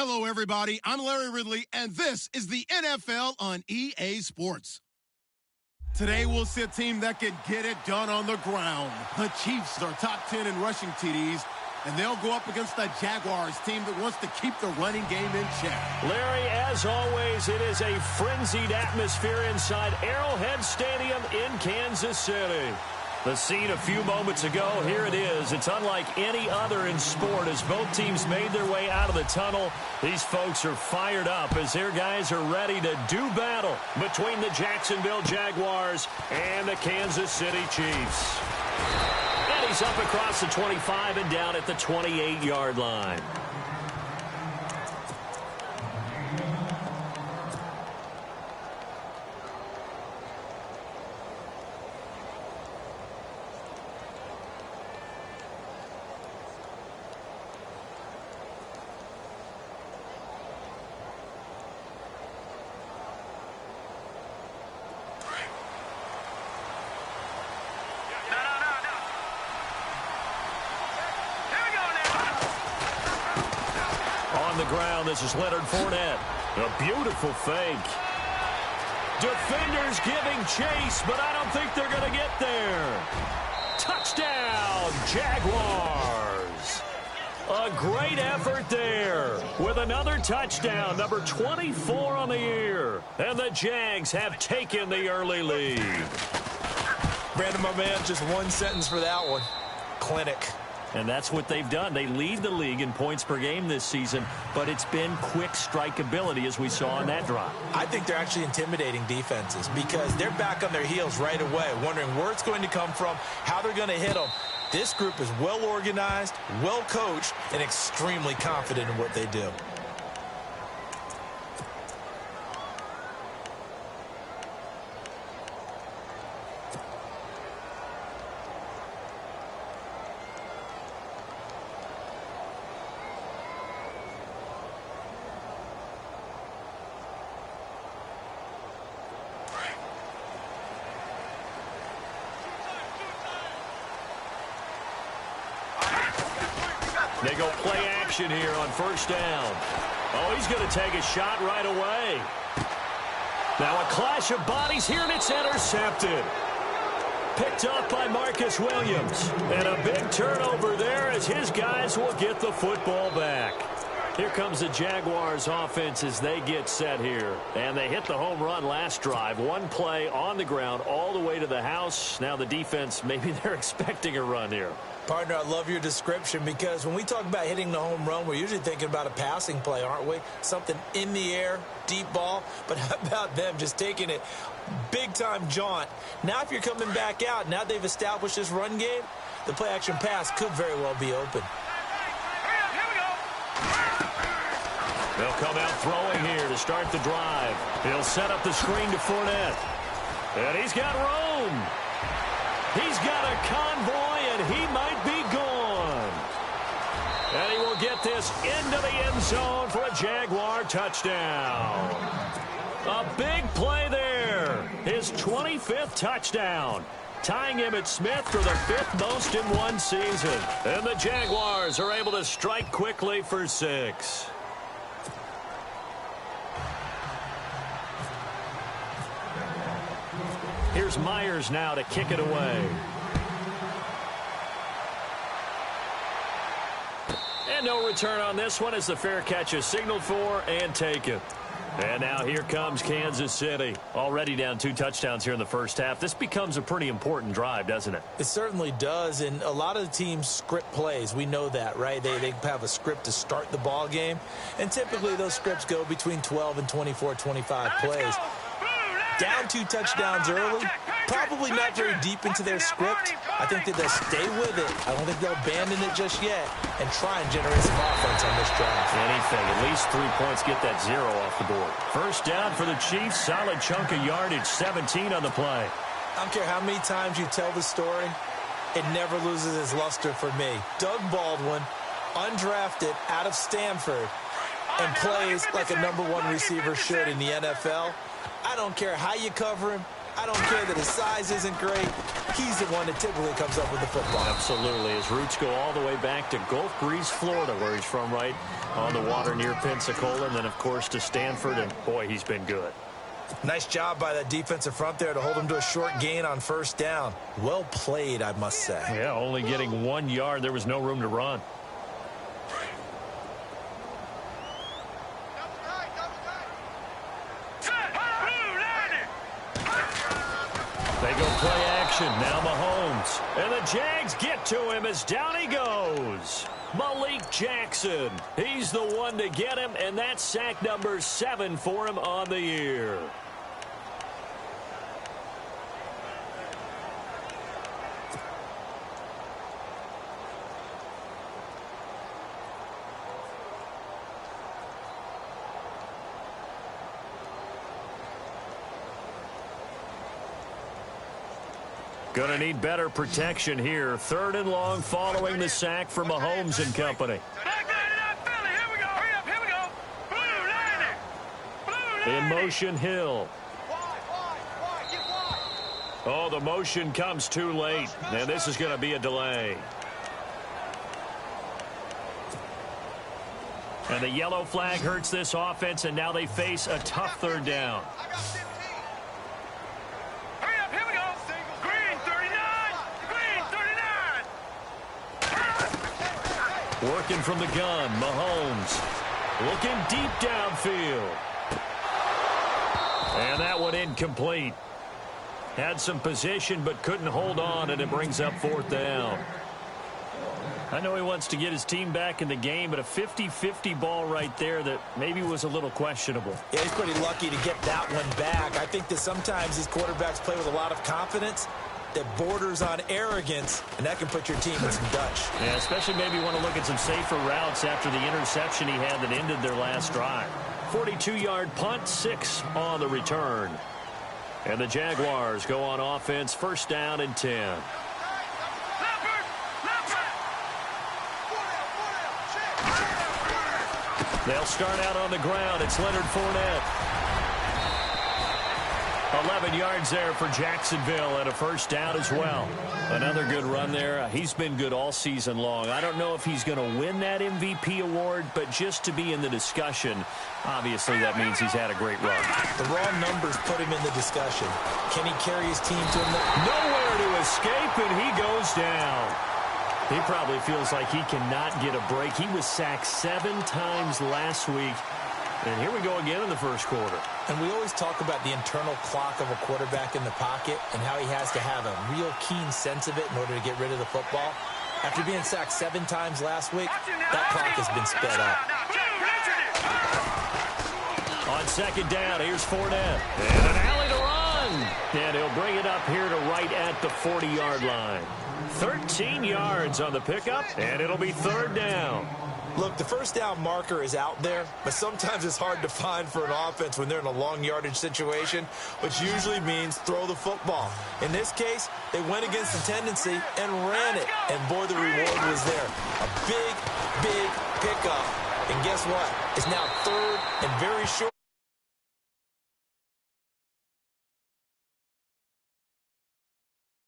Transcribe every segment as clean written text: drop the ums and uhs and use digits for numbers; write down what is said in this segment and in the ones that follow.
Hello, everybody. I'm Larry Ridley, and this is the NFL on EA Sports. Today, we'll see a team that can get it done on the ground. The Chiefs are top 10 in rushing TDs, and they'll go up against the Jaguars team that wants to keep the running game in check. Larry, as always, it is a frenzied atmosphere inside Arrowhead Stadium in Kansas City. The scene a few moments ago, here it is. It's unlike any other in sport as both teams made their way out of the tunnel. These folks are fired up as their guys are ready to do battle between the Jacksonville Jaguars and the Kansas City Chiefs. And he's up across the 25 and down at the 28-yard line. Ground. This is Leonard Fournette. A beautiful fake. Defenders giving chase, but I don't think they're going to get there. Touchdown, Jaguars. A great effort there with another touchdown, number 24 on the year. And the Jags have taken the early lead. Brandon, my man, just one sentence for that one. Clinic. And that's what they've done. They lead the league in points per game this season, but it's been quick strikeability as we saw on that drive. I think they're actually intimidating defenses because they're back on their heels right away, wondering where it's going to come from, how they're going to hit them. This group is well organized, well coached, and extremely confident in what they do. They go play action here on first down. Oh, he's going to take a shot right away. Now a clash of bodies here, and it's intercepted. Picked up by Marcus Williams. And a big turnover there as his guys will get the football back. Here comes the Jaguars offense as they get set here. And they hit the home run last drive. One play on the ground all the way to the house. Now the defense, maybe they're expecting a run here. Partner, I love your description because when we talk about hitting the home run, we're usually thinking about a passing play, aren't we? Something in the air, deep ball. But how about them just taking it big-time jaunt? Now if you're coming back out, now they've established this run game, the play-action pass could very well be open. They'll come out throwing here to start the drive. He'll set up the screen to Fournette. And he's got room. He's got a convoy, and he might be gone. And he will get this into the end zone for a Jaguar touchdown. A big play there. His 25th touchdown. Tying Emmitt Smith for the 5th most in one season. And the Jaguars are able to strike quickly for 6. Here's Myers now to kick it away. And no return on this one as the fair catch is signaled for and taken. And now here comes Kansas City. Already down 2 touchdowns here in the first half. This becomes a pretty important drive, doesn't it? It certainly does, and a lot of the teams script plays. We know that, right? They have a script to start the ball game, and typically those scripts go between 12 and 24, 25 plays. Down 2 touchdowns early, probably not very deep into their script. I think that they'll stay with it. I don't think they'll abandon it just yet and try and generate some offense on this drive. Anything, at least 3 points, get that 0 off the board. First down for the Chiefs, solid chunk of yardage, 17 on the play. I don't care how many times you tell the story, it never loses its luster for me. Doug Baldwin, undrafted out of Stanford, and plays like a #1 receiver should in the NFL. I don't care how you cover him. I don't care that his size isn't great. He's the one that typically comes up with the football. Absolutely. His roots go all the way back to Gulf Breeze, Florida, where he's from, right on the water near Pensacola, and then, of course, to Stanford, and, boy, he's been good. Nice job by that defensive front there to hold him to a short gain on first down. Well played, I must say. Yeah, only getting 1 yard. There was no room to run. They go play action. Now Mahomes. And the Jags get to him as down he goes. Malik Jackson. He's the one to get him, and that's sack number 7 for him on the year. Going to need better protection here. 3rd and long following the sack for Mahomes and company. In motion, Hill. Oh, the motion comes too late. And this is going to be a delay. And the yellow flag hurts this offense, and now they face a tough 3rd down. Working from the gun, Mahomes. Looking deep downfield. And that one incomplete. Had some position but couldn't hold on, and it brings up 4th down. I know he wants to get his team back in the game, but a 50-50 ball right there that maybe was a little questionable. Yeah, he's pretty lucky to get that one back. I think that sometimes these quarterbacks play with a lot of confidence that borders on arrogance, and that can put your team in some Dutch. Yeah, especially maybe you want to look at some safer routes after the interception he had that ended their last drive. 42-yard punt, 6 on the return. And the Jaguars go on offense, 1st down and 10. They'll start out on the ground. It's Leonard Fournette. 11 yards there for Jacksonville and a 1st down as well. Another good run there. He's been good all season long. I don't know if he's going to win that MVP award, but just to be in the discussion, obviously that means he's had a great run. The raw numbers put him in the discussion. Can he carry his team to nowhere to escape, and he goes down. He probably feels like he cannot get a break. He was sacked 7 times last week. And here we go again in the 1st quarter. And we always talk about the internal clock of a quarterback in the pocket and how he has to have a real keen sense of it in order to get rid of the football. After being sacked 7 times last week, that clock has been sped up. On 2nd down, here's Fournette. And an alley to run. And he'll bring it up here to right at the 40-yard line. 13 yards on the pickup, and it'll be 3rd down. Look, the 1st down marker is out there, but sometimes it's hard to find for an offense when they're in a long yardage situation, which usually means throw the football. In this case, they went against the tendency and ran it, and boy, the reward was there. A big, big pickup, and guess what? It's now 3rd and very short.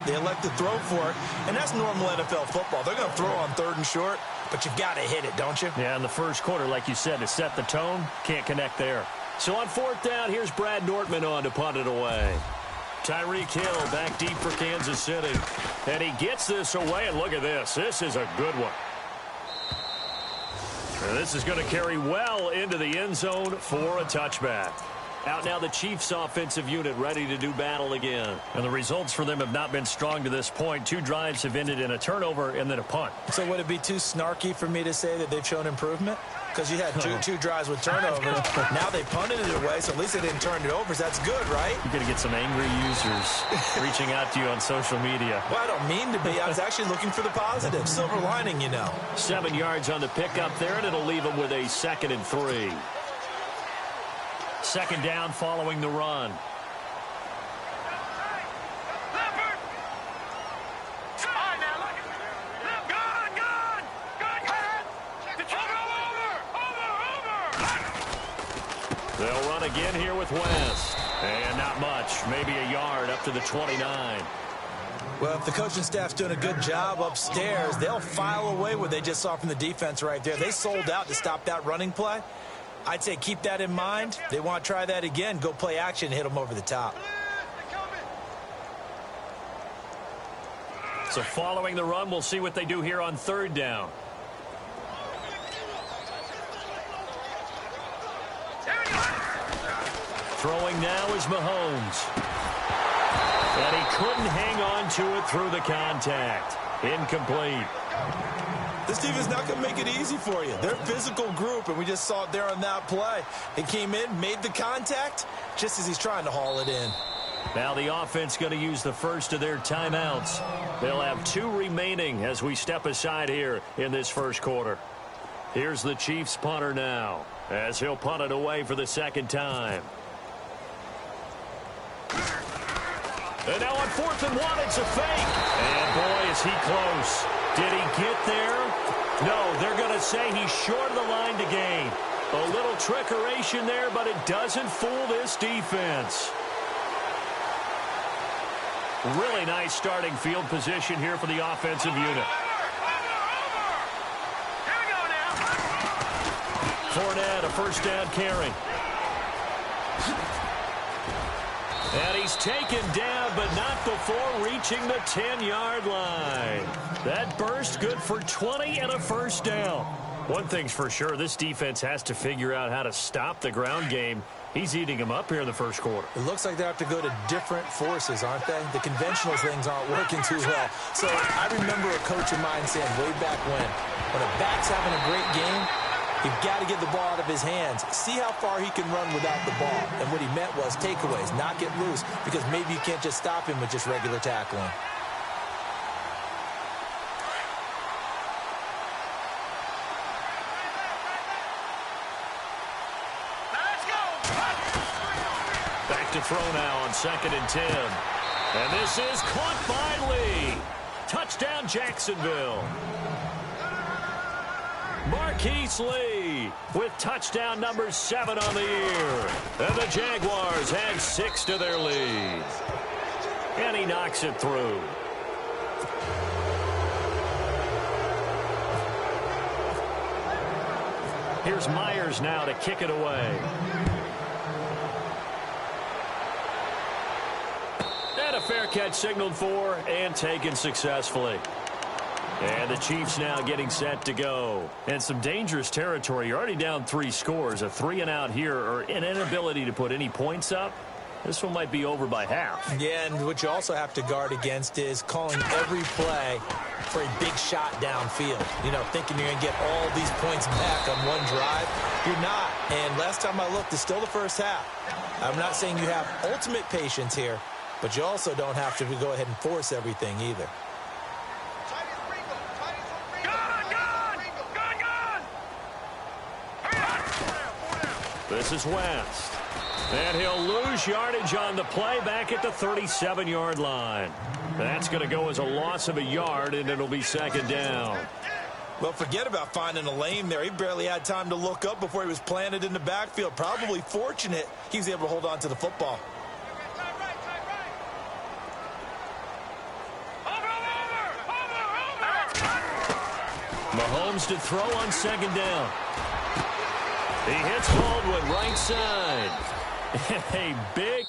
They elect to throw for it, and that's normal NFL football. They're going to throw on 3rd and short, but you've got to hit it, don't you? Yeah, in the 1st quarter, like you said, to set the tone, can't connect there. So on 4th down, here's Brad Nortman on to punt it away. Tyreek Hill back deep for Kansas City. And he gets this away, and look at this. This is a good one. And this is going to carry well into the end zone for a touchback. Out now the Chiefs offensive unit ready to do battle again. And the results for them have not been strong to this point. 2 drives have ended in a turnover and then a punt. So would it be too snarky for me to say that they've shown improvement? Because you had two drives with turnovers. Now they punted it away, so at least they didn't turn it over. So that's good, right? You're going to get some angry users reaching out to you on social media. Well, I don't mean to be. I was actually looking for the positive. Silver lining, you know. 7 yards on the pickup there, and it'll leave them with a 2nd and 3. 2nd down following the run. They'll run again here with West. And not much, maybe a yard up to the 29. Well, if the coaching staff's doing a good job upstairs, they'll file away what they just saw from the defense right there. They sold out to stop that running play. I'd say keep that in mind. They want to try that again. Go play action and hit them over the top. So following the run, we'll see what they do here on third down. Throwing now is Mahomes. And he couldn't hang on to it through the contact. Incomplete. This team is not going to make it easy for you. They're a physical group, and we just saw it there on that play. He came in, made the contact, just as he's trying to haul it in. Now the offense going to use the first of their timeouts. They'll have 2 remaining as we step aside here in this first quarter. Here's the Chiefs punter now, as he'll punt it away for the second time. And now on 4th and 1, it's a fake. And boy, is he close. Did he get there? No, they're going to say he's short of the line to gain. A little trickeration there, but it doesn't fool this defense. Really nice starting field position here for the offensive unit. Fournette, a first down carry. And he's taken down, but not before reaching the 10-yard line. That burst good for 20 and a first down. One thing's for sure, this defense has to figure out how to stop the ground game. He's eating them up here in the first quarter. It looks like they have to go to different forces, aren't they? The conventional things aren't working too well. So I remember a coach of mine saying way back when a back's having a great game, you've got to get the ball out of his hands. See how far he can run without the ball. And what he meant was takeaways, not get loose, because maybe you can't just stop him with just regular tackling. Back to throw now on 2nd and 10. And this is caught by Lee. Touchdown, Jacksonville. Marquise Lee with touchdown number 7 on the year. And the Jaguars had 6 to their lead. And he knocks it through. Here's Myers now to kick it away. And a fair catch signaled for and taken successfully. And the Chiefs now getting set to go. And some dangerous territory. You're already down 3 scores. A 3-and-out here, or an inability to put any points up. This one might be over by half. Yeah, and what you also have to guard against is calling every play for a big shot downfield. You know, thinking you're going to get all these points back on one drive. You're not. And last time I looked, it's still the first half. I'm not saying you have ultimate patience here, but you also don't have to go ahead and force everything either. This is West. And he'll lose yardage on the play back at the 37-yard line. That's going to go as a loss of a yard, and it'll be 2nd down. Well, forget about finding a lane there. He barely had time to look up before he was planted in the backfield. Probably fortunate he was able to hold on to the football. Mahomes to throw on 2nd down. He hits Baldwin right side. A big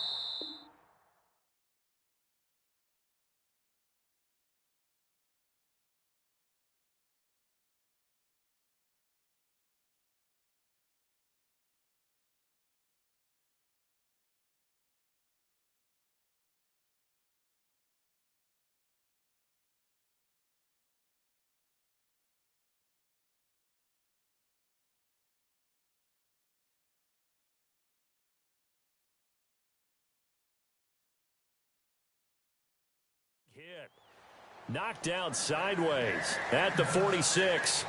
hit. Knocked down sideways at the 46.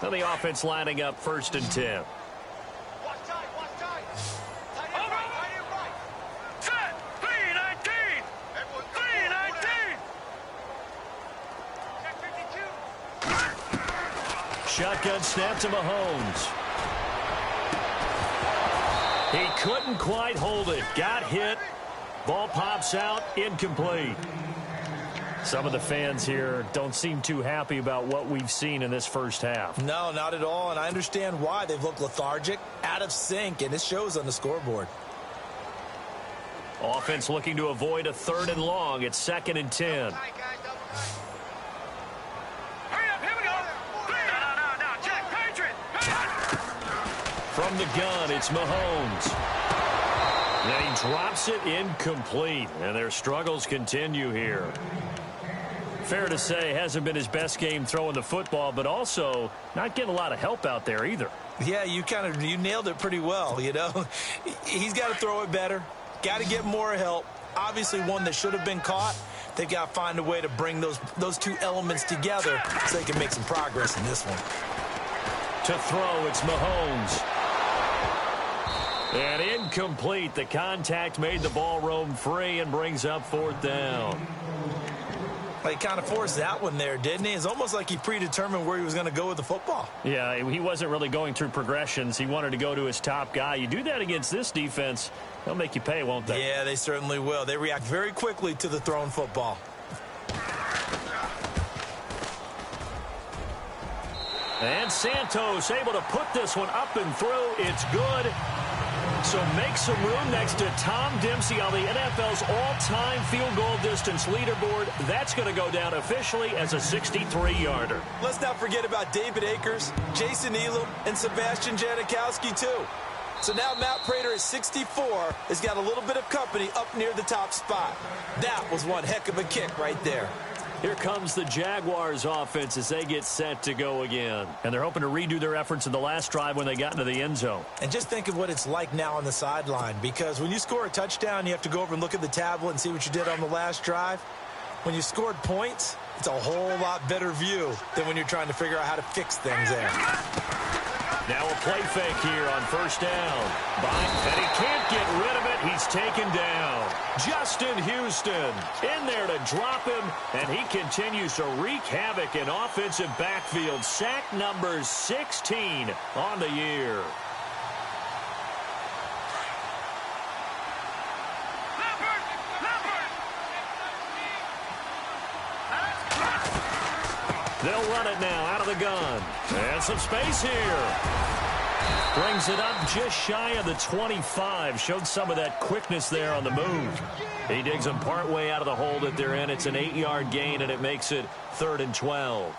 So the offense lining up 1st and 10. Watch tight. Tight end right. Set. 3-19. 3-19. Check 52. Shotgun snap to Mahomes. He couldn't quite hold it. Got hit. Ball pops out. Incomplete. Some of the fans here don't seem too happy about what we've seen in this first half. No, not at all, and I understand why. They've looked lethargic, out of sync, and it shows on the scoreboard. Offense looking to avoid a 3rd and long. It's 2nd and 10. Tight, guys. Double tight. Hurry up. Here we go. No. Check. Patriot. From the gun, it's Mahomes. And he drops it incomplete. And their struggles continue here. Fair to say, hasn't been his best game throwing the football, but also not getting a lot of help out there either. Yeah, you nailed it pretty well, you know. He's got to throw it better. Got to get more help. Obviously one that should have been caught. They've got to find a way to bring those two elements together so they can make some progress in this one. To throw, it's Mahomes. And incomplete. The contact made the ball roam free and brings up 4th down. He kind of forced that one there, didn't he? It's almost like he predetermined where he was going to go with the football. Yeah, he wasn't really going through progressions. He wanted to go to his top guy. You do that against this defense, they'll make you pay, won't they? Yeah, they certainly will. They react very quickly to the thrown football. And Santos able to put this one up and through. It's good. So make some room next to Tom Dempsey on the NFL's all-time field goal distance leaderboard. That's going to go down officially as a 63-yarder. Let's not forget about David Akers, Jason Elam, and Sebastian Janikowski, too. So now Matt Prater at 64 has got a little bit of company up near the top spot. That was one heck of a kick right there. Here comes the Jaguars offense as they get set to go again. And they're hoping to redo their efforts in the last drive when they got into the end zone. And just think of what it's like now on the sideline, because when you score a touchdown, you have to go over and look at the tablet and see what you did on the last drive. When you scored points, it's a whole lot better view than when you're trying to figure out how to fix things there. Now a play fake here on 1st down. And he can't get rid of it. He's taken down. Justin Houston in there to drop him, and he continues to wreak havoc in offensive backfield. Sack number 16 on the year. They'll run it now out of the gun. And some space here. Brings it up just shy of the 25. Showed some of that quickness there on the move. He digs them partway out of the hole that they're in. It's an 8-yard gain, and it makes it 3rd and 12.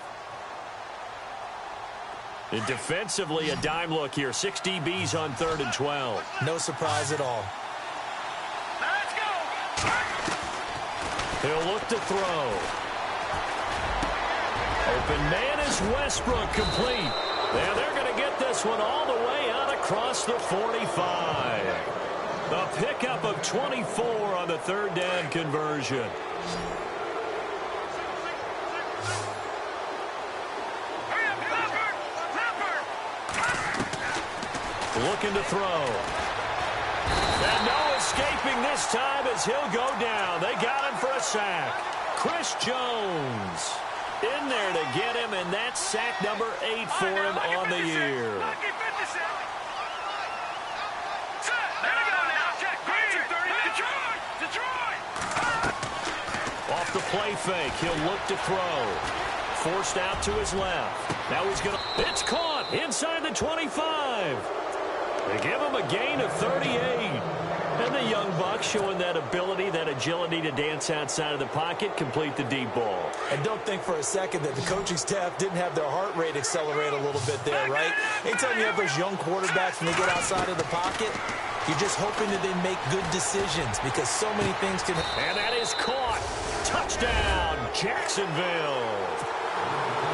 And defensively, a dime look here. 6 DBs on 3rd and 12. No surprise at all. Let's go. He'll look to throw. Open man is Westbrook, complete. And they're going to get this one all the way out across the 45. A pickup of 24 on the 3rd down conversion. Looking to throw. And no escaping this time as he'll go down. They got him for a sack. Chris Jones in there to get him, and that's sack number 8 for him on the year. Off the play fake, he'll look to throw. Forced out to his left. Now he's going to... It's caught inside the 25. They give him a gain of 38. And the young buck showing that ability, that agility to dance outside of the pocket, complete the deep ball. And don't think for a second that the coaching staff didn't have their heart rate accelerate a little bit there, right? Anytime you have those young quarterbacks when they get outside of the pocket, you're just hoping that they make good decisions because so many things can... And that is caught. Touchdown, Jacksonville.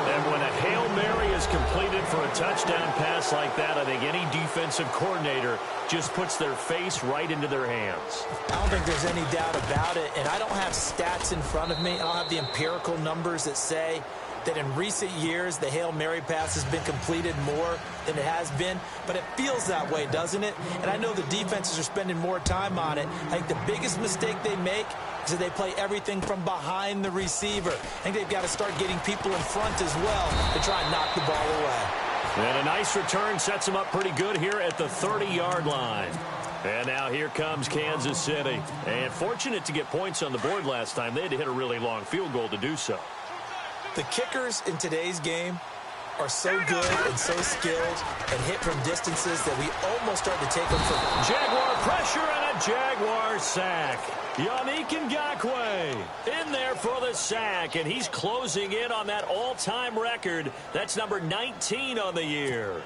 And when a Hail Mary is completed for a touchdown pass like that, I think any defensive coordinator just puts their face right into their hands. I don't think there's any doubt about it, and I don't have stats in front of me. I don't have the empirical numbers that say that in recent years the Hail Mary pass has been completed more than it has been, but it feels that way, doesn't it? And I know the defenses are spending more time on it. I think the biggest mistake they make is that they play everything from behind the receiver. I think they've got to start getting people in front as well to try and knock the ball away. And a nice return sets them up pretty good here at the 30-yard line. And now here comes Kansas City. And fortunate to get points on the board last time. They had to hit a really long field goal to do so. The kickers in today's game are so good and so skilled and hit from distances that we almost start to take them for granted. Jaguar pressure and a Jaguar sack. Yannick Ngakoue in there for the sack, and he's closing in on that all-time record. That's number 19 on the year.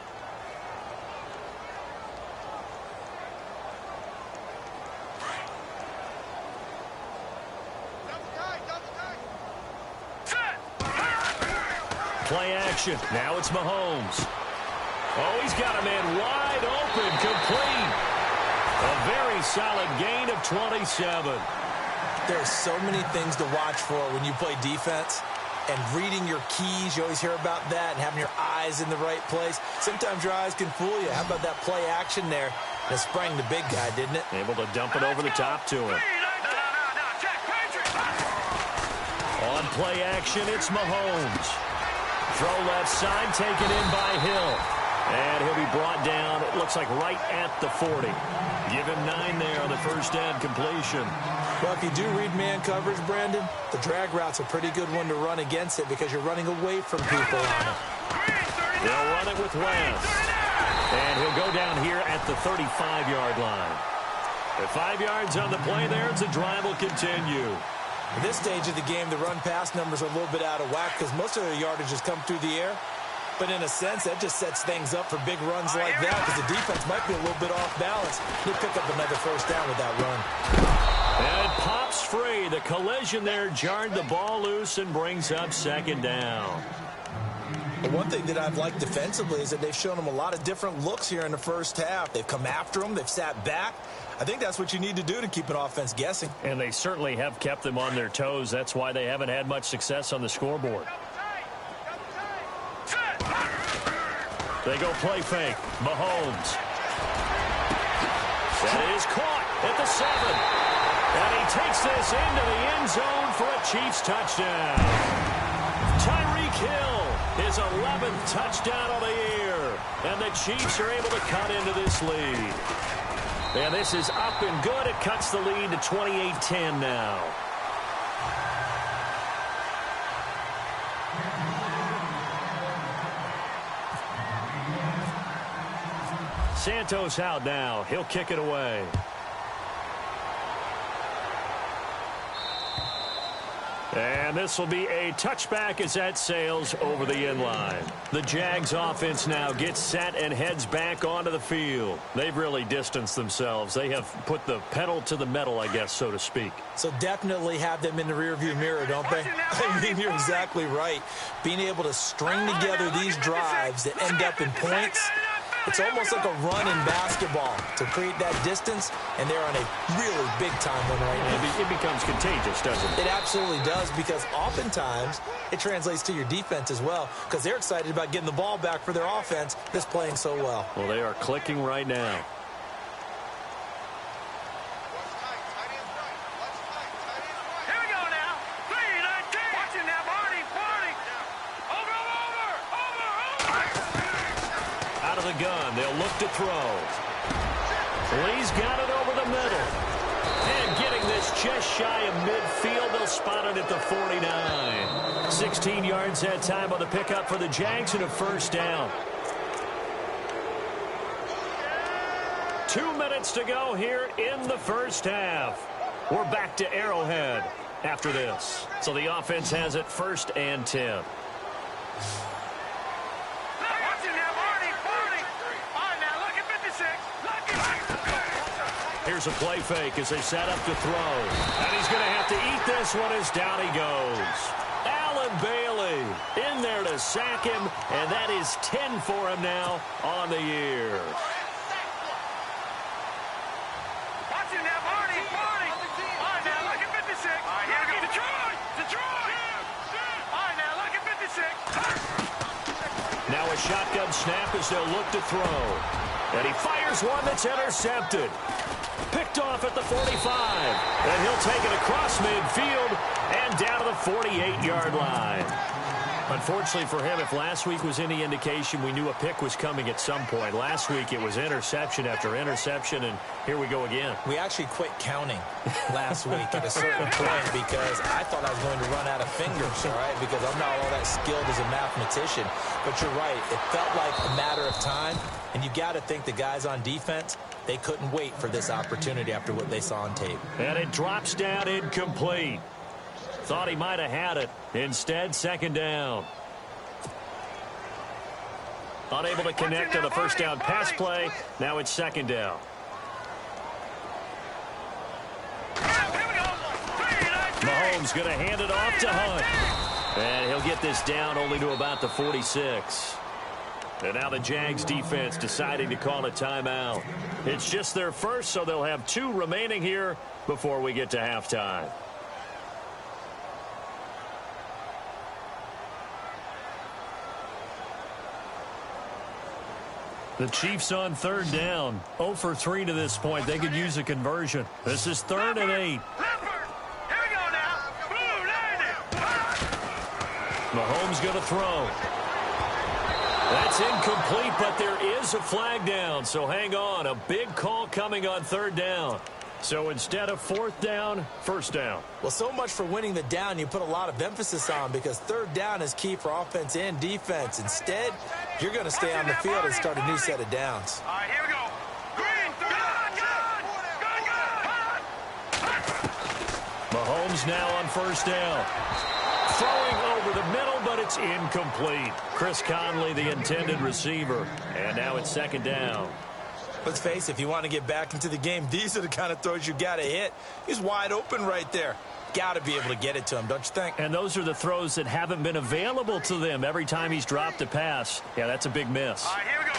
Play action. Now it's Mahomes. Oh, he's got a man wide open, complete. A very solid gain of 27. There are so many things to watch for when you play defense. And reading your keys, you always hear about that, and having your eyes in the right place. Sometimes your eyes can fool you. How about that play action there? And it sprang the big guy, didn't it? Able to dump it over the top to him. On play action, it's Mahomes. Throw left side, taken in by Hill. And he'll be brought down, it looks like right at the 40. Give him 9 there on the first down completion. Well, if you do read man coverage, Brandon, the drag route's a pretty good one to run against it because you're running away from people on it. They'll run it with Wentz. And he'll go down here at the 35-yard line. At 5 yards on the play there, the drive will continue. At this stage of the game, the run-pass numbers are a little bit out of whack because most of their yardage has come through the air. But in a sense, that just sets things up for big runs like that because the defense might be a little bit off balance. He'll pick up another first down with that run. And it pops free. The collision there jarred the ball loose and brings up second down. The one thing that I've liked defensively is that they've shown them a lot of different looks here in the first half. They've come after them. They've sat back. I think that's what you need to do to keep an offense guessing. And they certainly have kept them on their toes. That's why they haven't had much success on the scoreboard. They go play fake. Mahomes. That is caught at the 7. And he takes this into the end zone for a Chiefs touchdown. Tyreek Hill, his 11th touchdown of the year. And the Chiefs are able to cut into this lead. And this is up and good. It cuts the lead to 28-10 now. Santos out now. He'll kick it away. And this will be a touchback as that sails over the end line. The Jags offense now gets set and heads back onto the field. They've really distanced themselves. They have put the pedal to the metal, I guess, so to speak. So definitely have them in the rearview mirror, don't they? I mean, you're exactly right. Being able to string together these drives that end up in points, it's almost like a run in basketball to create that distance, and they're on a really big-time one right now. It becomes contagious, doesn't it? It absolutely does, because oftentimes it translates to your defense as well, because they're excited about getting the ball back for their offense that's playing so well. Well, they are clicking right now. Gun. They'll look to throw. Lee's got it over the middle. And getting this just shy of midfield, they'll spot it at the 49. 16 yards that time on the pickup for the Jags and a first down. 2 minutes to go here in the first half. We're back to Arrowhead after this. So the offense has it 1st and 10. Here's a play fake as they set up to throw. And he's going to have to eat this one as down he goes. Allen Bailey in there to sack him, and that is 10 for him now on the year. Watch him now, Barney. All right, now, look at 56. Detroit! All right, now, look at 56. shotgun snap as they'll look to throw. And he fires one that's intercepted. Picked off at the 45. And he'll take it across midfield and down to the 48-yard line. Unfortunately for him, if last week was any indication, we knew a pick was coming at some point. Last week it was interception after interception, and here we go again. We actually quit counting last week at a certain point because I thought I was going to run out of fingers, all right, because I'm not all that skilled as a mathematician. But you're right. It felt like a matter of time, and you got to think the guys on defense, they couldn't wait for this opportunity after what they saw on tape. And it drops down incomplete. Thought he might have had it. Instead, second down. Unable to connect on the first down pass play. Now it's second down. Mahomes going to hand it off to Hunt. And he'll get this down only to about the 46. And now the Jags defense deciding to call a timeout. It's just their first, so they'll have 2 remaining here before we get to halftime. The Chiefs on third down. 0 for 3 to this point. They could use a conversion. This is 3rd and 8. Here we go now. Blue landed. Mahomes going to throw. That's incomplete, but there is a flag down. So hang on. A big call coming on third down. So instead of 4th down, 1st down. Well, so much for winning the down you put a lot of emphasis on because third down is key for offense and defense. Instead, you're going to stay on the field and start a new set of downs. All right, here we go. Green, Mahomes now on 1st down. Throwing over the middle, but it's incomplete. Chris Conley, the intended receiver. And now it's 2nd down. Let's face it, if you want to get back into the game, these are the kind of throws you got to hit. He's wide open right there. Got to be able to get it to him, don't you think? And those are the throws that haven't been available to them every time he's dropped a pass. Yeah, that's a big miss. All right, here we go.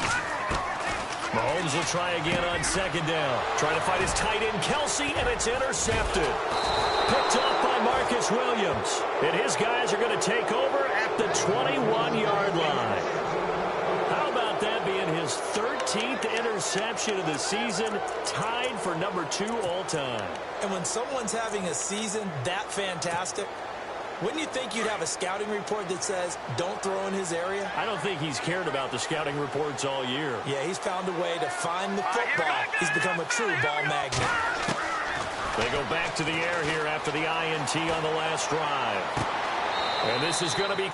Mahomes will try again on 2nd down. Trying to fight his tight end, Kelsey, and it's intercepted. Picked up by Marcus Williams. And his guys are going to take over at the 21-yard line. How about that being his 13th interception of the season, tied for number 2 all-time. And when someone's having a season that fantastic, wouldn't you think you'd have a scouting report that says, don't throw in his area? I don't think he's cared about the scouting reports all year. Yeah, he's found a way to find the football. He's become a true ball magnet. They go back to the air here after the INT on the last drive. And this is going to be...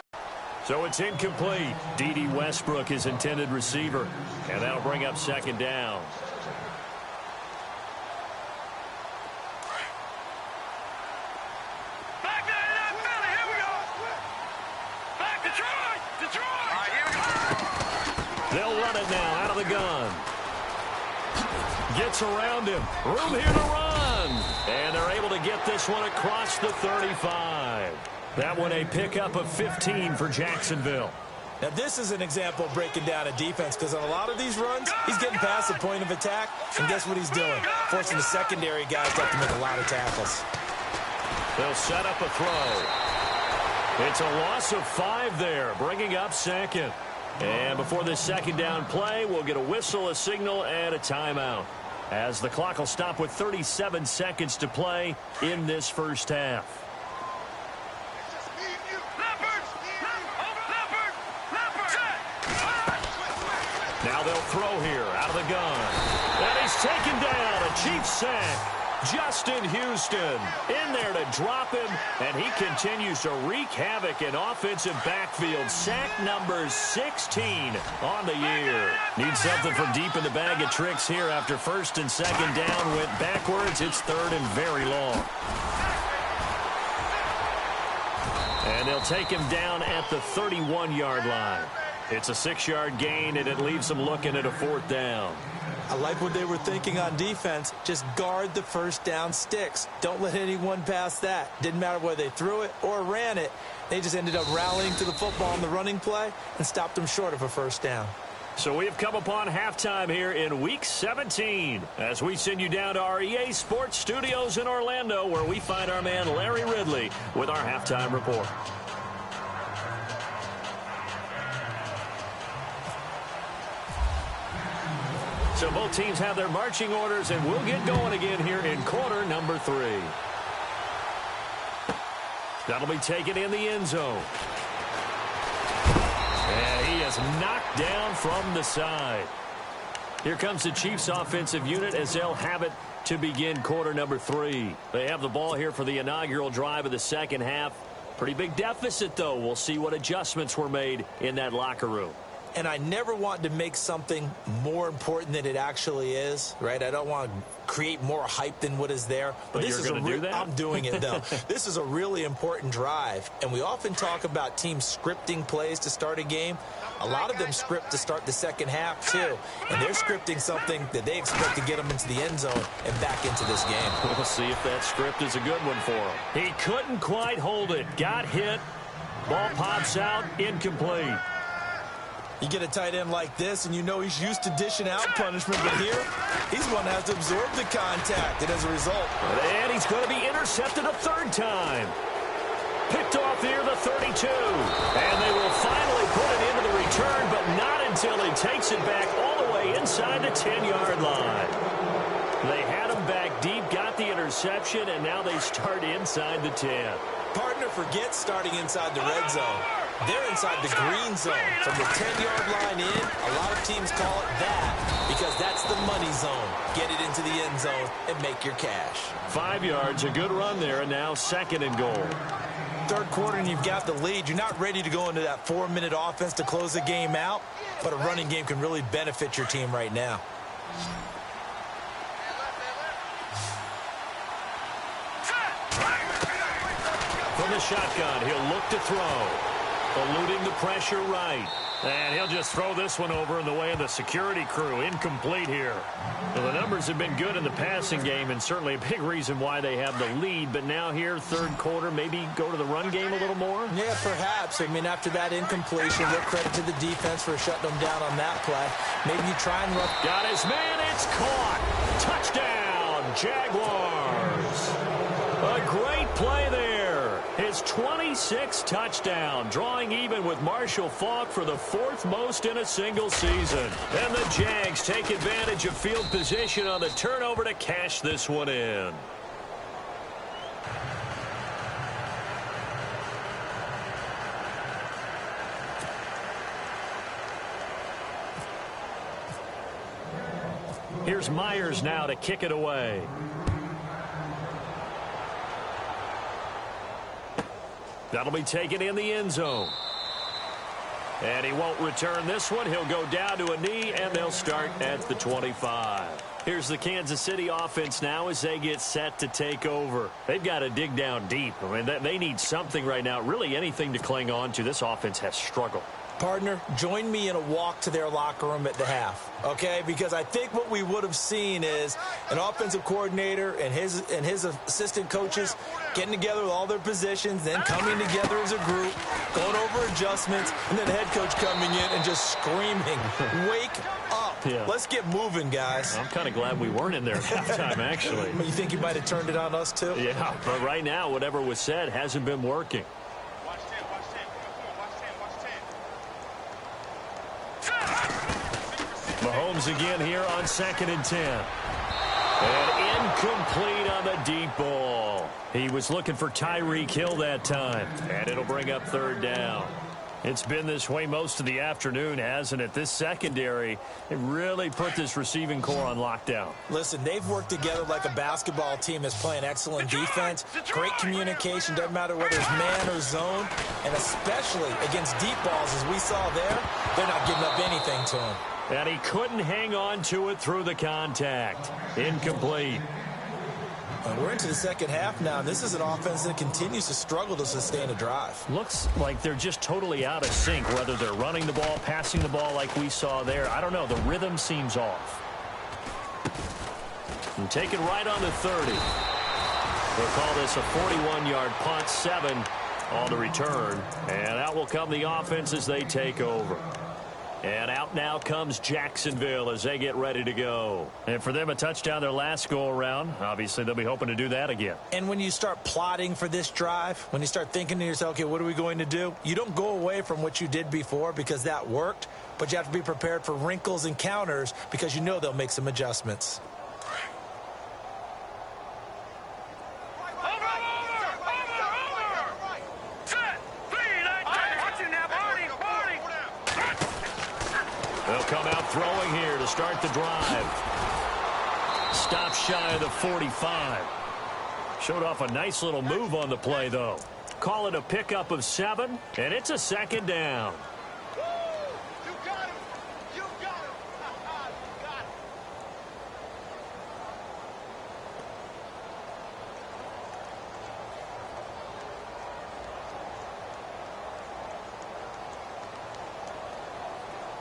So it's incomplete. D.D. Westbrook, his intended receiver. And that'll bring up 2nd down. Back to the Philly. Here we go. Back Detroit. Detroit. All right, here we go. They'll run it now out of the gun. Gets around him. Room here to run. And they're able to get this one across the 35. That one a pickup of 15 for Jacksonville. Now, this is an example of breaking down a defense because on a lot of these runs, he's getting past the point of attack, and guess what he's doing? Forcing the secondary guys to have to make a lot of tackles. They'll set up a throw. It's a loss of 5 there, bringing up 2nd. And before this 2nd down play, we'll get a whistle, a signal, and a timeout, as the clock will stop with 37 seconds to play in this first half. Now they'll throw here out of the gun. And he's taken down. A Chiefs sack. Justin Houston in there to drop him. And he continues to wreak havoc in offensive backfield. Sack number 16 on the year. Need something from deep in the bag of tricks here after 1st and 2nd down went backwards. It's 3rd and very long. And they'll take him down at the 31-yard line. It's a 6-yard gain, and it leaves them looking at a 4th down. I like what they were thinking on defense. Just guard the first down sticks. Don't let anyone pass that. Didn't matter whether they threw it or ran it. They just ended up rallying to the football on the running play and stopped them short of a 1st down. So we have come upon halftime here in Week 17 as we send you down to our EA Sports Studios in Orlando, where we find our man Larry Ridley with our halftime report. So both teams have their marching orders, and we'll get going again here in quarter number 3. That'll be taken in the end zone. And he is knocked down from the side. Here comes the Chiefs offensive unit as they'll have it to begin quarter number 3. They have the ball here for the inaugural drive of the second half. Pretty big deficit, though. We'll see what adjustments were made in that locker room. And I never want to make something more important than it actually is, right? I don't want to create more hype than what is there. But this you're is going to do that? I'm doing it, though. This is a really important drive. And we often talk about teams scripting plays to start a game. A lot of them script to start the second half, too. And they're scripting something that they expect to get them into the end zone and back into this game. We'll see if that script is a good one for him. He couldn't quite hold it. Got hit. Ball pops out. Incomplete. You get a tight end like this, and you know he's used to dishing out punishment, but here, he's one that has to absorb the contact, and as a result... And he's going to be intercepted a third time. Picked off near the 32. And they will finally put it into the return, but not until he takes it back all the way inside the 10-yard line. They had him back deep, got the interception, and now they start inside the 10. Partner, forget starting inside the red zone. They're inside the green zone. From the 10-yard line in, a lot of teams call it that because that's the money zone. Get it into the end zone and make your cash. 5 yards, a good run there, and now second and goal. Third quarter and you've got the lead. You're not ready to go into that 4-minute offense to close the game out, but a running game can really benefit your team right now. From the shotgun, he'll look to throw. Eluding the pressure right. And he'll just throw this one over in the way of the security crew. Incomplete here. Well, the numbers have been good in the passing game and certainly a big reason why they have the lead. But now here, third quarter, maybe go to the run game a little more? Yeah, perhaps. I mean, after that incompletion, give credit to the defense for shutting them down on that play. Maybe you try and run. Got his man. It's caught. Touchdown, Jaguars. A great play there. His 26th touchdown, drawing even with Marshall Faulk for the 4th most in a single season. And the Jags take advantage of field position on the turnover to cash this one in. Here's Myers now to kick it away. That'll be taken in the end zone. And he won't return this one. He'll go down to a knee, and they'll start at the 25. Here's the Kansas City offense now as they get set to take over. They've got to dig down deep. I mean, they need something right now, really anything to cling on to. This offense has struggled. Partner, join me in a walk to their locker room at the half, okay? Because I think what we would have seen is an offensive coordinator and his assistant coaches getting together with all their positions, then coming together as a group, going over adjustments, and then the head coach coming in and just screaming, wake up. Yeah. Let's get moving, guys. I'm kind of glad we weren't in there at halftime, actually. You think he might have turned it on us, too? Yeah, but right now, whatever was said hasn't been working. Mahomes again here on 2nd and 10. And incomplete on the deep ball. He was looking for Tyreek Hill that time. And it'll bring up third down. It's been this way most of the afternoon, hasn't it? This secondary, it really put this receiving core on lockdown. Listen, they've worked together like a basketball team that's playing excellent defense. Great communication, doesn't matter whether it's man or zone. And especially against deep balls, as we saw there, they're not giving up anything to him. And he couldn't hang on to it through the contact. Incomplete. We're into the second half now, and this is an offense that continues to struggle to sustain a drive. Looks like they're just totally out of sync, whether they're running the ball, passing the ball like we saw there. I don't know. The rhythm seems off. And taken right on the 30. They'll call this a 41-yard punt, 7 on the return. And out will come the offense as they take over. And out now comes Jacksonville as they get ready to go. And for them, a touchdown their last go-around. Obviously, they'll be hoping to do that again. And when you start plotting for this drive, when you start thinking to yourself, okay, what are we going to do? You don't go away from what you did before because that worked, but you have to be prepared for wrinkles and counters because you know they'll make some adjustments. They'll come out throwing here to start the drive. Stop shy of the 45. Showed off a nice little move on the play, though. Call it a pickup of 7, and it's a second down. You got him. You got him. You got him.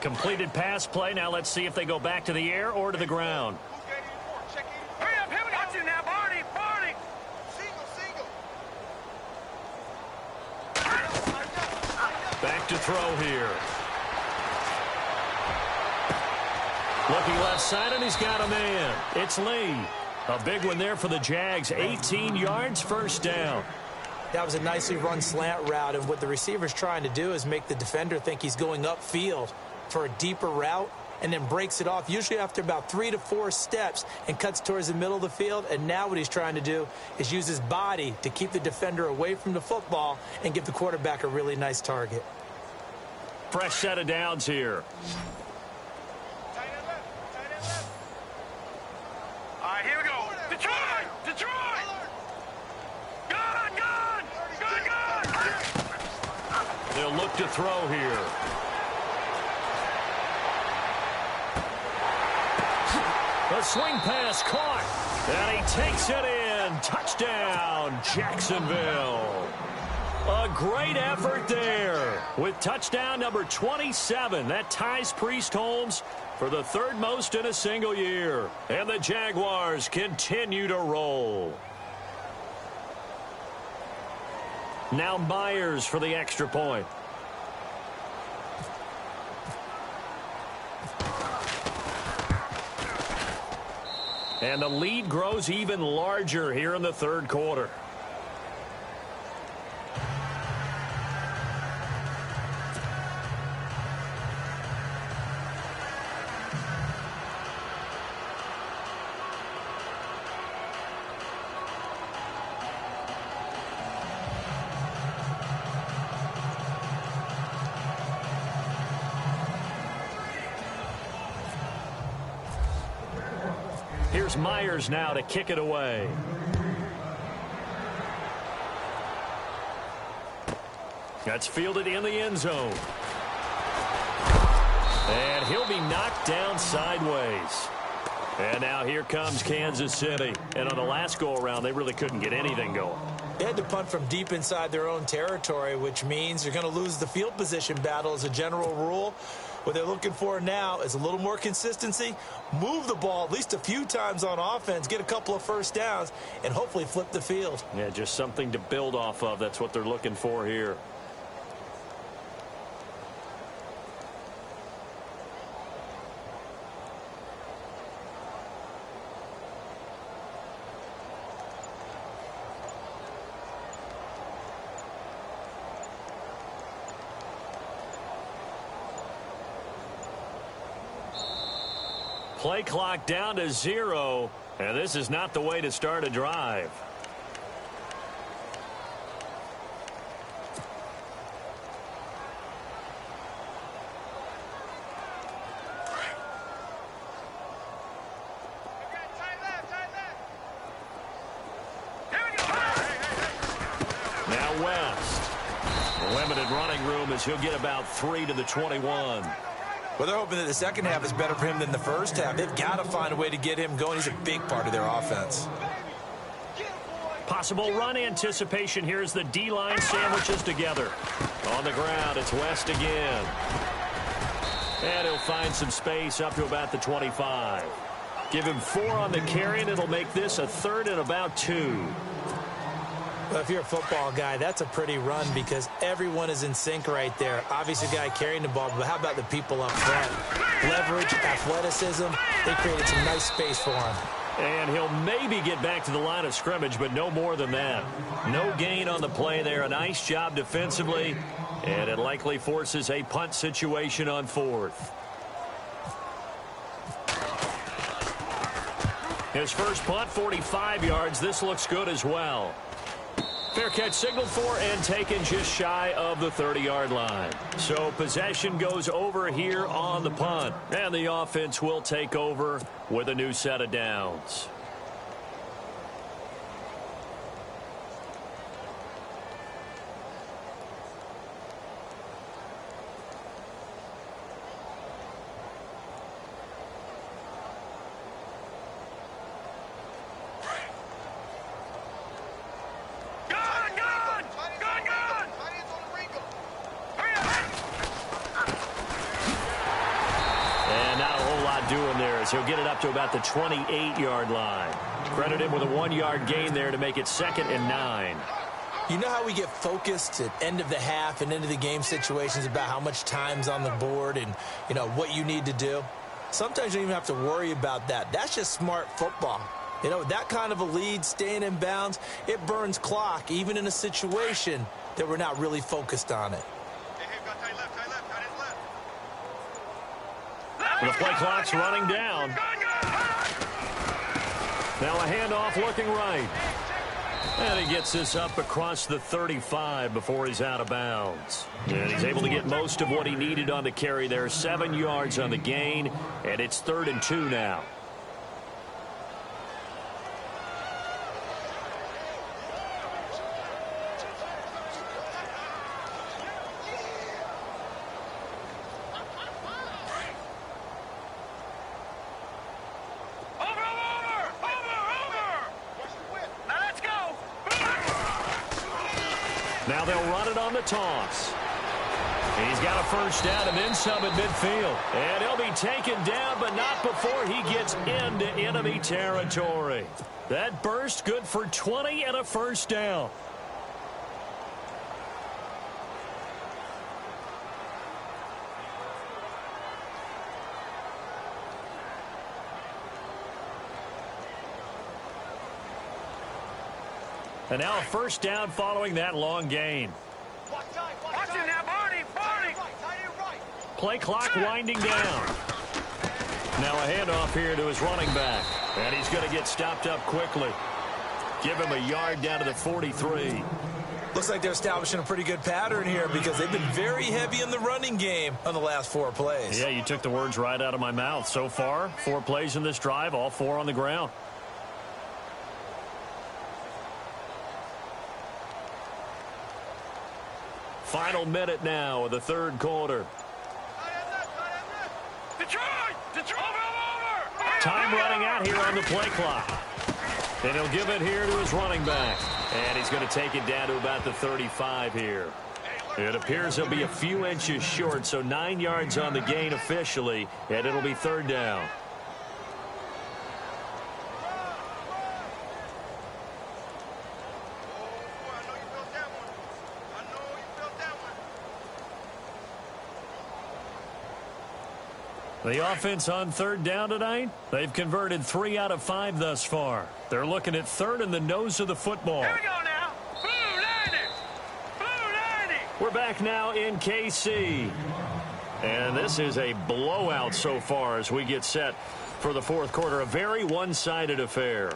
Completed pass play. Now let's see if they go back to the air or to the ground. Who's got 84? Check 84. Hurry up, here we go. Watch it now, Barney. Barney. Single. Back to throw here. Looking left side, and he's got a man. It's Lee. A big one there for the Jags. 18 yards, first down. That was a nicely run slant route, and what the receiver's trying to do is make the defender think he's going upfield for a deeper route and then breaks it off, usually after about 3 to 4 steps, and cuts towards the middle of the field. And now what he's trying to do is use his body to keep the defender away from the football and give the quarterback a really nice target. Fresh set of downs here. Tight end left. All right, here we go. Detroit. Detroit. Gun. They'll look to throw here. The swing pass caught, and he takes it in. Touchdown, Jacksonville. A great effort there with touchdown number 27. That ties Priest Holmes for the third most in a single year. And the Jaguars continue to roll. Now Myers for the extra point. And the lead grows even larger here in the third quarter. Here's Myers now to kick it away. That's fielded in the end zone. And he'll be knocked down sideways. And now here comes Kansas City. And on the last go-around, they really couldn't get anything going. They had to punt from deep inside their own territory, which means they're going to lose the field position battle as a general rule. What they're looking for now is a little more consistency, move the ball at least a few times on offense, get a couple of first downs, and hopefully flip the field. Yeah, just something to build off of. That's what they're looking for here. Play clock down to 0, and this is not the way to start a drive. Now West. Limited running room as he'll get about 3 to the 21. Well, they're hoping that the second half is better for him than the first half. They've got to find a way to get him going. He's a big part of their offense. Possible run anticipation here as the D-line sandwiches together. On the ground, it's West again. And he'll find some space up to about the 25. Give him 4 on the carry, and it'll make this a 3rd and about 2. Well, if you're a football guy, that's a pretty run because everyone is in sync right there. Obviously, the guy carrying the ball, but how about the people up front? Leverage, athleticism, they created some nice space for him. And he'll maybe get back to the line of scrimmage, but no more than that. No gain on the play there. A nice job defensively, and it likely forces a punt situation on 4th. His first punt, 45 yards. This looks good as well. Fair catch signaled for and taken just shy of the 30-yard line. So possession goes over here on the punt. And the offense will take over with a new set of downs. He'll get it up to about the 28-yard line. Credit him with a 1-yard gain there to make it 2nd and 9. You know how we get focused at end of the half and into the game situations about how much time's on the board and, you know, what you need to do? Sometimes you don't even have to worry about that. That's just smart football. You know, that kind of a lead, staying in bounds, it burns clock, even in a situation that we're not really focused on it. The play clock's running down. Now a handoff looking right. And he gets this up across the 35 before he's out of bounds. And he's able to get most of what he needed on the carry there. 7 yards on the gain, and it's 3rd and 2 now. Now they'll run it on the toss. He's got a first down and then some at midfield. And he'll be taken down, but not before he gets into enemy territory. That burst good for 20 and a first down. And now a first down following that long gain. Watch it now, Barney! Play clock winding down. Now a handoff here to his running back. And he's going to get stopped up quickly. Give him a yard down to the 43. Looks like they're establishing a pretty good pattern here because they've been very heavy in the running game on the last 4 plays. Yeah, you took the words right out of my mouth. So far, 4 plays in this drive, all 4 on the ground. Final minute now of the 3rd quarter. Time running out here on the play clock. And he'll give it here to his running back. And he's going to take it down to about the 35 here. It appears he'll be a few inches short, so 9 yards on the gain officially, and it'll be 3rd down. The offense on 3rd down tonight, they've converted 3 out of 5 thus far. They're looking at 3rd in the nose of the football. Here we go now. Blue 90. Blue 90. We're back now in KC. And this is a blowout so far as we get set for the 4th quarter. A very one-sided affair.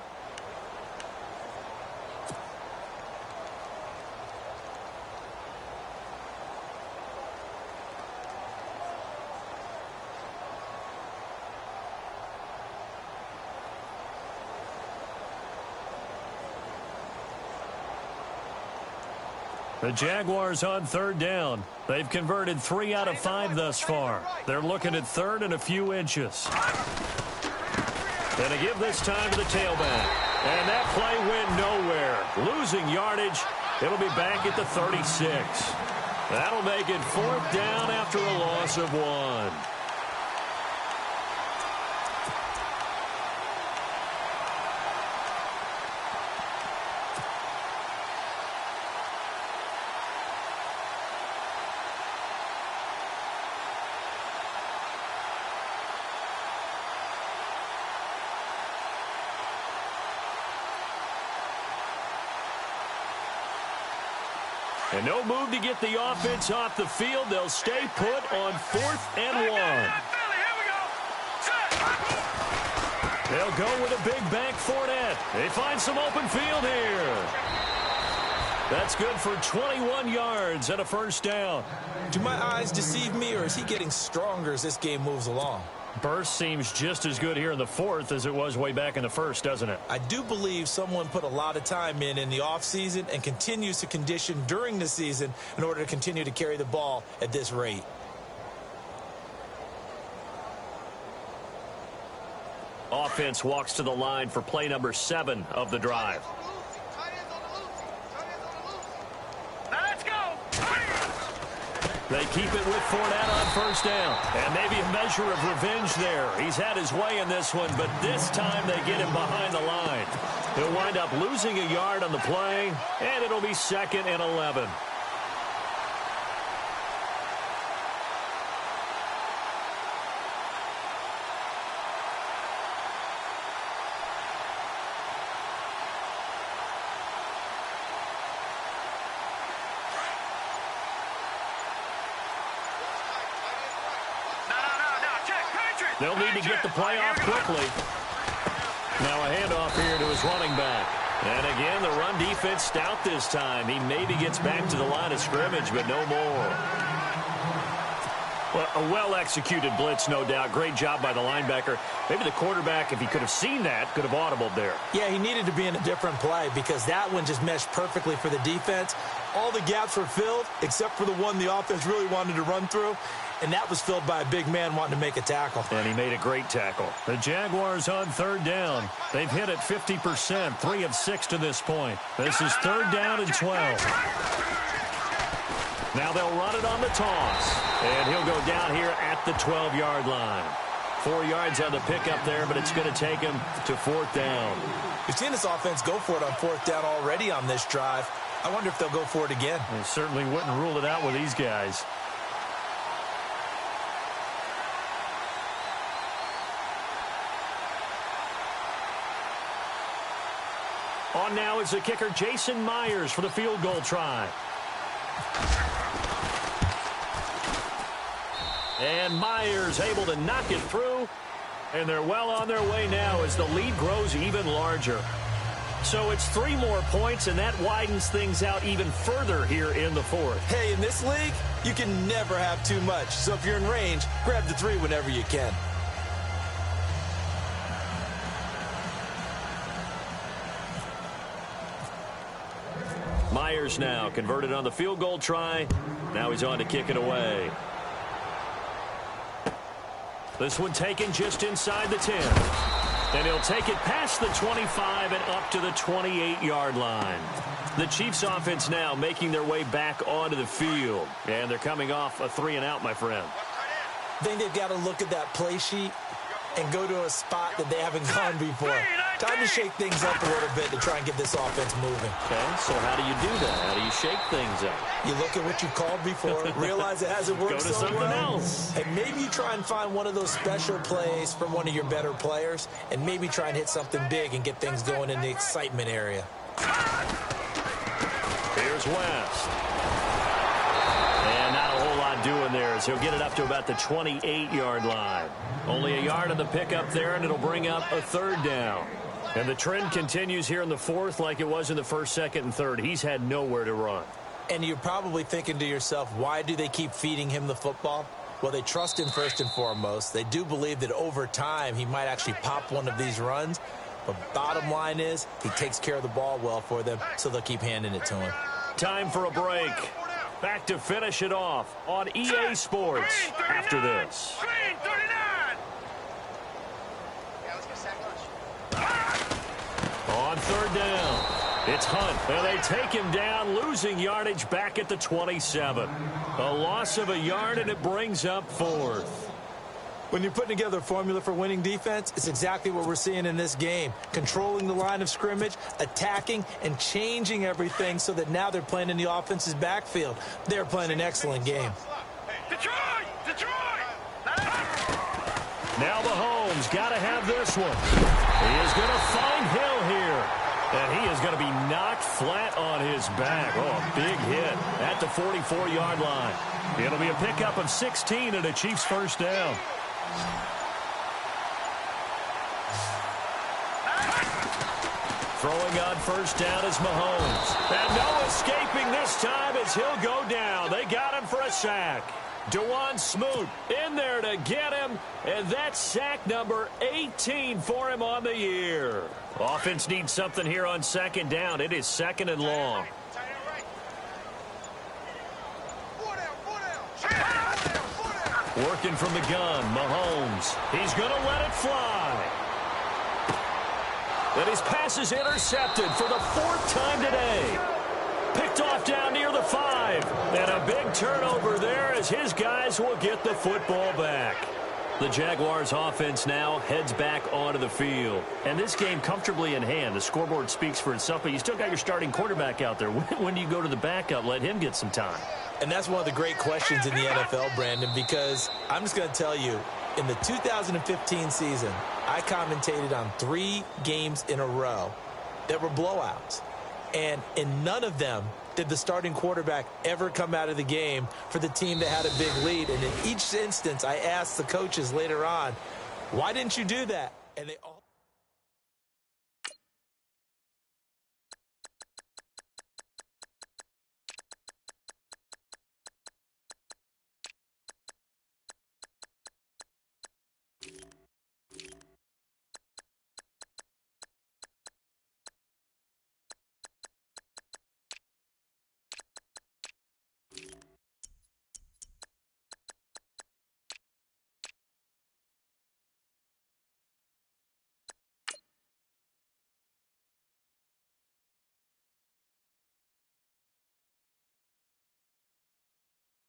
The Jaguars on 3rd down. They've converted 3 out of 5 thus far. They're looking at 3rd and a few inches. And to give this time to the tailback. And that play went nowhere. Losing yardage. It'll be back at the 36. That'll make it 4th down after a loss of 1. And no move to get the offense off the field. They'll stay put on 4th and 1. They'll go with a big bank Fournette. They find some open field here. That's good for 21 yards and a first down. Do my eyes deceive me, or is he getting stronger as this game moves along? Burst seems just as good here in the 4th as it was way back in the 1st, doesn't it? I do believe someone put a lot of time in the offseason and continues to condition during the season in order to continue to carry the ball at this rate. Offense walks to the line for play number 7 of the drive. Let's go. They keep it with Fournette on first down. And maybe a measure of revenge there. He's had his way in this one, but this time they get him behind the line. He'll wind up losing a yard on the play, and it'll be 2nd and 11. They'll need to get the play off quickly. Now a handoff here to his running back. And again, the run defense stout this time. He maybe gets back to the line of scrimmage, but no more. Well, a well-executed blitz, no doubt. Great job by the linebacker. Maybe the quarterback, if he could have seen that, could have audibled there. Yeah, he needed to be in a different play because that one just meshed perfectly for the defense. All the gaps were filled except for the one the offense really wanted to run through, and that was filled by a big man wanting to make a tackle. And he made a great tackle. The Jaguars on 3rd down. They've hit it 50%, 3 of 6 to this point. This is 3rd down and 12. Now they'll run it on the toss. And he'll go down here at the 12-yard line. 4 yards on the pickup there, but it's going to take him to 4th down. We've seen this offense go for it on 4th down already on this drive. I wonder if they'll go for it again. They certainly wouldn't rule it out with these guys. On now is the kicker, Jason Myers, for the field goal try. And Myers able to knock it through. And they're well on their way now as the lead grows even larger. So it's 3 more points, and that widens things out even further here in the 4th. Hey, in this league, you can never have too much. So if you're in range, grab the 3 whenever you can. Myers now converted on the field goal try. Now he's on to kick it away. This one taken just inside the 10. And he'll take it past the 25 and up to the 28-yard line. The Chiefs offense now making their way back onto the field. And they're coming off a 3-and-out, my friend. I think they've got to look at that play sheet and go to a spot that they haven't gone before. Time to shake things up a little bit to try and get this offense moving. Okay, so how do you do that? How do you shake things up? You look at what you called before, realize it hasn't worked Go to so something well. else. And maybe you try and find one of those special plays from one of your better players, and maybe try and hit something big and get things going in the excitement area. Here's West. And not a whole lot doing there as he'll get it up to about the 28-yard line. Only a yard on the pickup there, and it'll bring up a 3rd down. And the trend continues here in the 4th like it was in the 1st, 2nd, and 3rd. He's had nowhere to run. And you're probably thinking to yourself, why do they keep feeding him the football? Well, they trust him first and foremost. They do believe that over time he might actually pop one of these runs. But bottom line is he takes care of the ball well for them, so they'll keep handing it to him. Time for a break. Back to finish it off on EA Sports after this. Green 39. On 3rd down, it's Hunt. And they take him down, losing yardage back at the 27. A loss of a yard, and it brings up 4th. When you're putting together a formula for winning defense, it's exactly what we're seeing in this game. Controlling the line of scrimmage, attacking, and changing everything so that now they're playing in the offense's backfield. They're playing an excellent game. Detroit! Detroit! Now Mahomes got to have this one. He is going to find Hill here. And he is going to be knocked flat on his back. Oh, a big hit at the 44-yard line. It'll be a pickup of 16 and a Chiefs first down. Throwing on first down is Mahomes. And no escaping this time as he'll go down. They got him for a sack. Dewan Smoot in there to get him, and that's sack number 18 for him on the year. Offense needs something here on second down. It is second and long. Working from the gun, Mahomes. He's going to let it fly. And his pass is intercepted for the 4th time today. Picked off down near the 5. And a big turnover there as his guys will get the football back. The Jaguars offense now heads back onto the field. And this game comfortably in hand. The scoreboard speaks for itself, but you still got your starting quarterback out there. When do you go to the backup? Let him get some time. And that's one of the great questions in the NFL, Brandon, because I'm just going to tell you, in the 2015 season, I commentated on 3 games in a row that were blowouts. And in none of them did the starting quarterback ever come out of the game for the team that had a big lead. And in each instance, I asked the coaches later on, why didn't you do that? And they all